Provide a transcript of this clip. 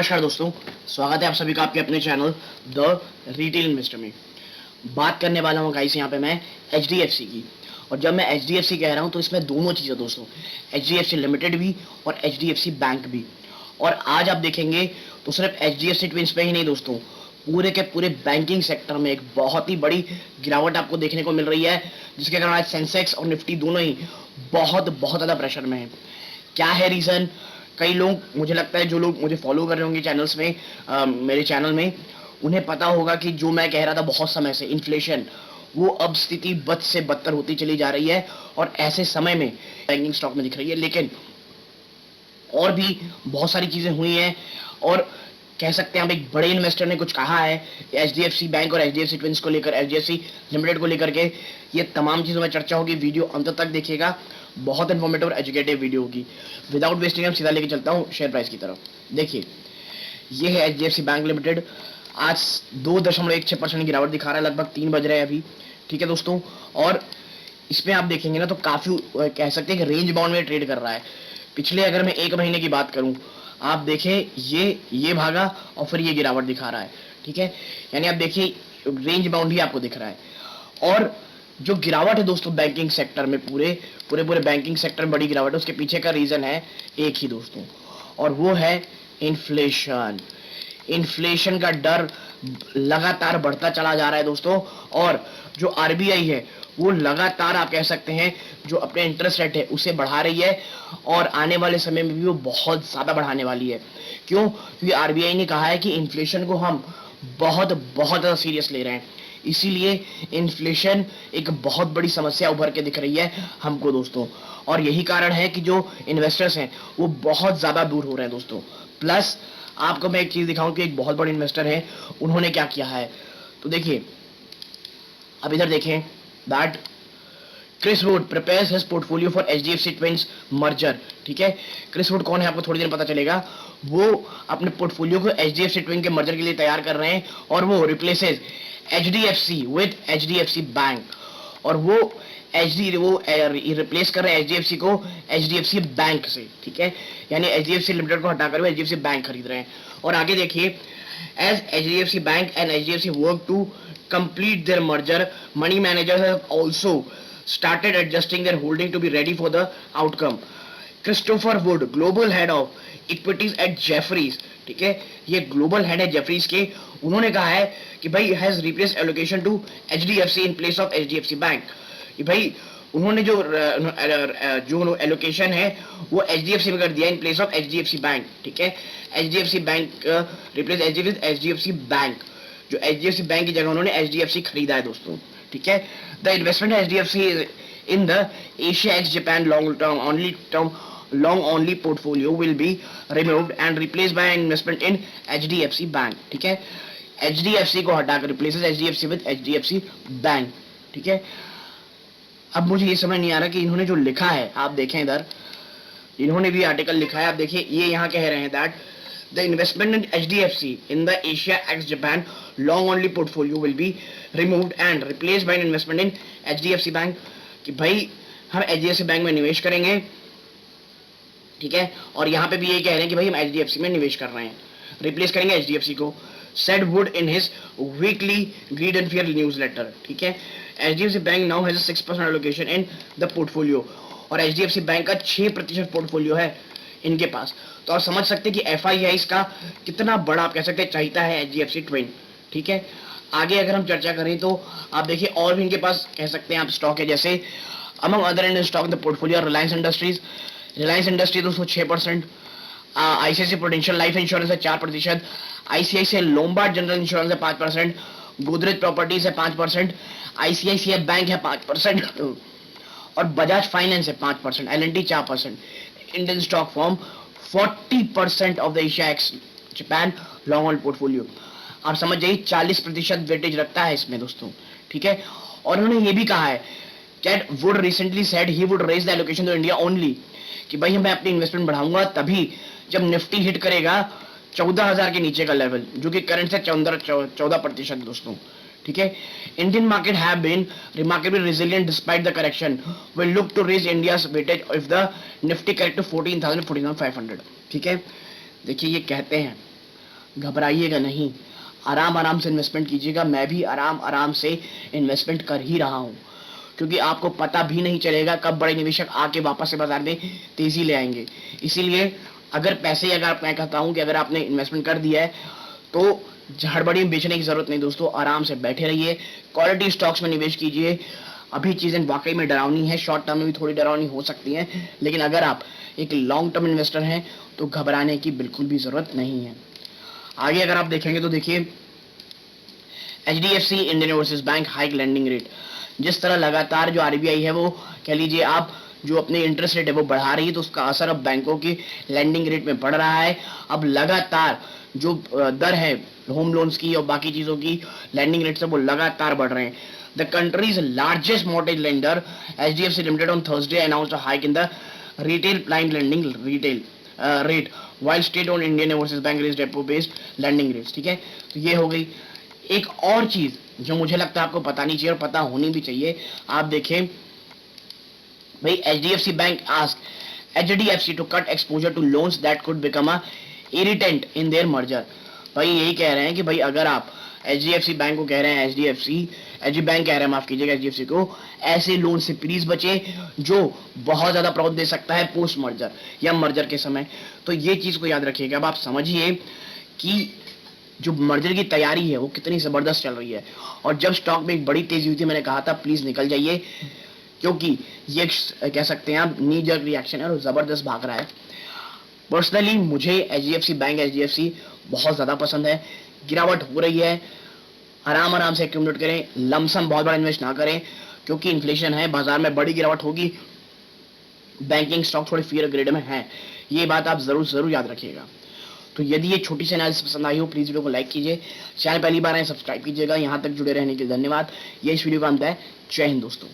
नमस्कार दोस्तों, स्वागत है आप सभी का आपके अपने चैनल द रिटेल इन्वेस्टर में। बात करने वाला हूँ गाइस यहाँ पे मैं एचडीएफसी की। और जब मैं एचडीएफसी कह रहा हूँ तो इसमें दोनों चीज़ें दोस्तों, एचडीएफसी लिमिटेड भी और एचडीएफसी बैंक भी। और आज आप देखेंगे तो सिर्फ एचडीएफसी ट्विंस पे ही नहीं दोस्तों, पूरे के पूरे बैंकिंग सेक्टर में एक बहुत ही बड़ी गिरावट आपको देखने को मिल रही है, जिसके कारण आज सेंसेक्स और निफ्टी दोनों ही बहुत बहुत ज़्यादा प्रेशर में है। क्या है रीज़न? कई लोग, मुझे लगता है जो लोग मुझे फॉलो कर रहे होंगे चैनल्स में, मेरे चैनल में, उन्हें पता होगा कि जो मैं कह रहा था बहुत समय से, इन्फ्लेशन, वो अब स्थिति बद से बदतर होती चली जा रही है और ऐसे समय में बैंकिंग स्टॉक में दिख रही है। लेकिन और भी बहुत सारी चीज़ें हुई हैं और कह सकते हैं आप एक बड़े इन्वेस्टर ने कुछ कहा है एचडीएफसी बैंक और एचडीएफसी ट्विंस को लेकर, एचडीएफसी लिमिटेड को लेकर के। ये तमाम चीज़ों में चर्चा होगी, वीडियो अंत तक देखिएगा, बहुत इन्फॉर्मेटिव और एजुकेटिव वीडियो होगी। विदाउट वेस्टिंग टाइम सीधा लेके चलता हूँ शेयर प्राइस की तरफ। देखिए, ये है एचडीएफसी बैंक लिमिटेड, आज 2.16% गिरावट दिखा रहा है, लगभग 3 बज रहे हैं अभी, ठीक है दोस्तों। और इसमें आप देखेंगे ना तो काफ़ी कह सकते हैं कि रेंज बाउंड में ट्रेड कर रहा है। पिछले अगर मैं 1 महीने की बात करूं, आप देखें ये भागा और फिर ये गिरावट दिखा रहा है, ठीक है। यानी आप देखिए रेंज बाउंड ही आपको दिख रहा है। और जो गिरावट है दोस्तों बैंकिंग सेक्टर में, पूरे बैंकिंग सेक्टर में बड़ी गिरावट है, उसके पीछे का रीज़न है एक ही दोस्तों, और वो है इन्फ्लेशन। इन्फ्लेशन का डर लगातार बढ़ता चला जा रहा है दोस्तों। और जो आरबीआई है वो लगातार आप कह सकते हैं जो अपने इंटरेस्ट रेट है उसे बढ़ा रही है, और आने वाले समय में भी वो बहुत ज़्यादा बढ़ाने वाली है। क्यों? क्योंकि आरबीआई ने कहा है कि इन्फ्लेशन को हम बहुत बहुत ज़्यादा सीरियस ले रहे हैं, इसीलिए इन्फ्लेशन एक बहुत बड़ी समस्या उभर के दिख रही है हमको दोस्तों। और यही कारण है कि जो इन्वेस्टर्स हैं वो बहुत ज़्यादा दूर हो रहे हैं दोस्तों। प्लस आपको मैं एक चीज़ दिखाऊं कि एक बहुत बड़े इन्वेस्टर है, उन्होंने क्या किया है। तो देखिए, अब इधर देखें that Chris Wood prepares his portfolio for HDFC twins merger, ठीक है। क्रिस वुड कौन है आपको थोड़ी देर पता चलेगा। वो अपने पोर्टफोलियो को एचडीएफसी ट्विन के मर्जर के लिए तैयार कर रहे हैं, और वो replaces HDFC with HDFC bank, और वो रिप्लेस कर रहे हैं एचडीएफसी को एचडीएफसी बैंक से, ठीक है। यानी एचडीएफसी लिमिटेड को हटाकर वो एचडीएफसी बैंक खरीद रहे हैं। और आगे देखिए, as HDFC bank and HDFC work to complete their merger, money managers have also started adjusting their holding to be ready for the outcome. Christopher Wood, global head of equities at Jefferies, ठीक है, ये global head है Jefferies के, उन्होंने कहा है कि भाई has replaced allocation to HDFC in place of HDFC bank. कि भाई उन्होंने जो एलोकेशन है वो एचडीएफसी में कर दिया इन प्लेस ऑफ एचडीएफसी बैंक, ठीक है। HDFC bank replace HDFC bank, जो एचडीएफसी बैंक की जगह उन्होंने एचडीएफसी खरीदा है दोस्तों, ठीक है। The investment HDFC in the Asia ex Japan long only portfolio will be removed and replace by investment in HDFC bank, ठीक है। एचडीएफसी को हटाकर replaces HDFC with HDFC bank, ठीक है। अब मुझे ये समझ नहीं आ रहा कि इन्होंने जो लिखा है, आप देखें इधर इन्होंने भी आर्टिकल लिखा है, आप देखिए ये यहाँ कह रहे हैं that the investment in HDFC in the Asia ex Japan long only portfolio will be removed and replaced by an investment in HDFC Bank, कि भाई हम HDFC बैंक में निवेश करेंगे, ठीक है। और यहाँ पे भी ये कह रहे हैं कि भाई हम HDFC में निवेश कर रहे हैं, रिप्लेस करेंगे HDFC को, said Wood in his weekly Greed and Fear newsletter, ठीक है। HDFC bank now has a 6% allocation in the portfolio, और HDFC बैंक का 6% पोर्टफोलियो है इनके पास। तो आप समझ सकते हैं कि एफआईआई का कितना बड़ा आप कह सकते हैं चाहता है एचडीएफसी ट्विन, ठीक है। आगे अगर हम चर्चा करें तो आप देखिए और भी इनके पास कह सकते हैं आप स्टॉक है, जैसे among other in stock in the portfolio Reliance industries. Reliance industry दोस्तों 6%, आईसीआईसी प्रूडेंशियल लाइफ इंश्योरेंस है 4%, आईसीआईसीआई लोम्बार्ड जनरल इंश्योरेंस है 5%, गोदरेज प्रॉपर्टीज है 5%, आईसीआईसीआई बैंक है 5%, और बजाज फाइनेंस है 5%, LNT 4%, Indian stock form 40% of the Asia ex Japan long hold portfolio. आप समझ जाइए 40% वेटेज रखता है इसमें दोस्तों, ठीक है। और उन्होंने ये भी कहा है that Wood recently said he would raise the allocation to India only, कि भाई मैं अपनी इन्वेस्टमेंट बढ़ाऊंगा तभी जब निफ्टी हिट करेगा 14,000 के नीचे का लेवल, जो कि करंट से 14% दोस्तों, ठीक है। Indian market have been remarkably resilient despite the correction, will look to raise India's weightage if the Nifty correct to 14,000 14,500, ठीक है। देखिए ये कहते हैं घबराइएगा नहीं, आराम आराम से इन्वेस्टमेंट कीजिएगा। मैं भी आराम आराम से इन्वेस्टमेंट कर ही रहा हूँ, क्योंकि आपको पता भी नहीं चलेगा कब बड़े निवेशक आके वापस से बाजार में तेजी ले आएंगे। इसीलिए अगर मैं कहता हूँ कि अगर आपने इन्वेस्टमेंट कर दिया है तो हड़बड़ी में बेचने की जरूरत नहीं दोस्तों, आराम से बैठे रहिए, क्वालिटी स्टॉक्स में निवेश कीजिए। अभी चीजें वाकई में डरावनी है, शॉर्ट टर्म में भी थोड़ी डरावनी हो सकती है, लेकिन अगर आप एक लॉन्ग टर्म इन्वेस्टर हैं तो घबराने की बिल्कुल भी जरूरत नहीं है। आगे अगर आप देखेंगे तो देखिए, HDFC Indian overseas bank hike landing rate. जिस तरह लगातार जो RBI है वो कह लीजिए आप जो अपने इंटरेस्ट रेट है वो बढ़ा रही है, तो उसका असर अब बैंकों की लैंडिंग रेट में पड़ रहा है। अब लगातार जो दर है होम लोन्स की और बाकी चीजों की लैंडिंग रेट से वो लगातार बढ़ रहे हैं। The countries largest mortgage lender HDFC limited on Thursday announced a hike in the retail prime lending retail rate while state owned Indian Overseas Bank raised repo based lending rates। ठीक है, तो ये हो गई। एक और चीज जो मुझे लगता है आपको पता नहीं चाहिए और पता होनी भी चाहिए, आप देखें भाई, HDFC bank asked HDFC to cut exposure to loans that could become a irritant in their merger। भाई यही कह रहे हैं कि भाई अगर आप HDFC बैंक को कह रहे हैं, HDFC बैंक कह रहे हैं, माफ कीजिएगा, HDFC को, ऐसे लोन से प्लीज बचे जो बहुत ज्यादा प्रॉब्लम दे सकता है पोस्ट मर्जर या मर्जर के समय। तो ये चीज को याद रखिएगा। अब आप समझिए कि जो मर्जर की तैयारी है वो कितनी जबरदस्त चल रही है, और जब स्टॉक में एक बड़ी तेजी हुई थी मैंने कहा था प्लीज निकल जाइए, क्योंकि ये कह सकते हैं आप नी जर्क रिएक्शन है और जबरदस्त भाग रहा है। पर्सनली मुझे HDFC बैंक HDFC बहुत ज्यादा पसंद है। गिरावट हो रही है, आराम आराम से एक्यूमुलेट करें, लमसम बहुत बड़ा इन्वेस्ट ना करें, क्योंकि इन्फ्लेशन है, बाजार में बड़ी गिरावट होगी, बैंकिंग स्टॉक थोड़े फियर ग्रेड में है। ये बात आप जरूर याद रखिएगा। तो यदि ये छोटी सी एनालिसिस पसंद आई हो प्लीज वीडियो को लाइक कीजिए, चैनल पहली बार आए सब्सक्राइब कीजिएगा। यहाँ तक जुड़े रहने के लिए धन्यवाद। ये इस वीडियो का अंत है। जय हिंद दोस्तों।